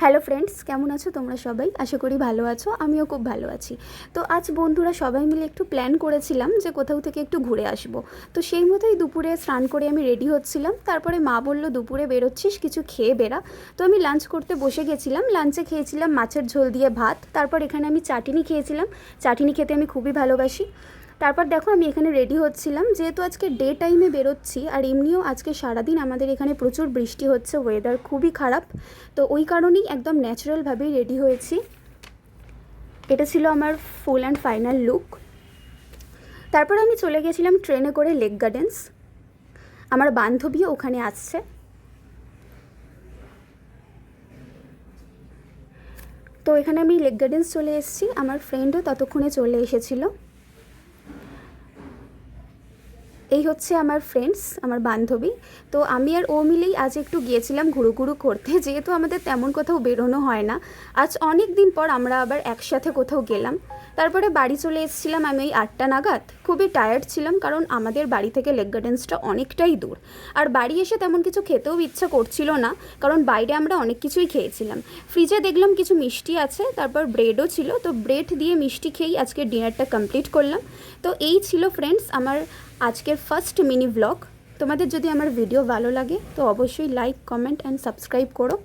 Hello friends, কেমন আছো তোমরা সবাই? আশা করি ভালো আছো, আমিও খুব ভালো আছি। তো আজ বন্ধুরা সবাই মিলে একটু প্ল্যান করেছিলাম যে কোথাও থেকে একটু ঘুরে আসবো। তো সেই মতোই দুপুরে স্নান করে আমি রেডি হচ্ছিলাম। তারপরে মা বললো দুপুরে বেরোচ্ছিস, কিছু খেয়ে বেরা। তো আমি লাঞ্চ করতে বসে গেছিলাম। লাঞ্চে খেয়েছিলাম মাছের ঝোল দিয়ে ভাত। তারপর এখানে আমি চাটনি খেয়েছিলাম। চাটনি খেতে আমি খুবই ভালোবাসি। তারপর দেখো আমি এখানে রেডি হচ্ছিলাম, যেহেতু আজকে ডে টাইমে বেরোচ্ছি আর এমনিও আজকে সারাদিন আমাদের এখানে প্রচুর বৃষ্টি হচ্ছে, ওয়েদার খুবই খারাপ। তো ওই কারণেই একদম ন্যাচারালভাবেই রেডি হয়েছি। এটা ছিল আমার ফুল অ্যান্ড ফাইনাল লুক। তারপর আমি চলে গেছিলাম ট্রেনে করে লেক গার্ডেন্স। আমার বান্ধবীও ওখানে আসছে। তো এখানে আমি লেক গার্ডেন্স চলে এসেছি, আমার ফ্রেন্ডও ততক্ষণে চলে এসেছিলো। এই হচ্ছে আমার ফ্রেন্ডস, আমার বান্ধবী। তো আমি আর ও মিলেই আজ একটু গিয়েছিলাম ঘুরু করতে, যেহেতু আমাদের তেমন কোথাও বেরোনো হয় না। আজ অনেক দিন পর আমরা আবার একসাথে কোথাও গেলাম। তারপরে বাড়ি চলে এসেছিলাম আমি ওই 8টা নাগাদ। খুবই টায়ার্ড ছিলাম, কারণ আমাদের বাড়ি থেকে লেক গার্ডেন্সটা অনেকটাই দূর। আর বাড়ি এসে তেমন কিছু খেতেও ইচ্ছা করছিল না, কারণ বাইরে আমরা অনেক কিছুই খেয়েছিলাম। ফ্রিজে দেখলাম কিছু মিষ্টি আছে, তারপর ব্রেডও ছিল। তো ব্রেড দিয়ে মিষ্টি খেয়েই আজকে ডিনারটা কমপ্লিট করলাম। তো এই ছিল ফ্রেন্ডস আমার আজকের ফার্স্ট মিনি ব্লগ। তোমাদের যদি আমার ভিডিও ভালো লাগে তো অবশ্যই লাইক, কমেন্ট অ্যান্ড সাবস্ক্রাইব করো।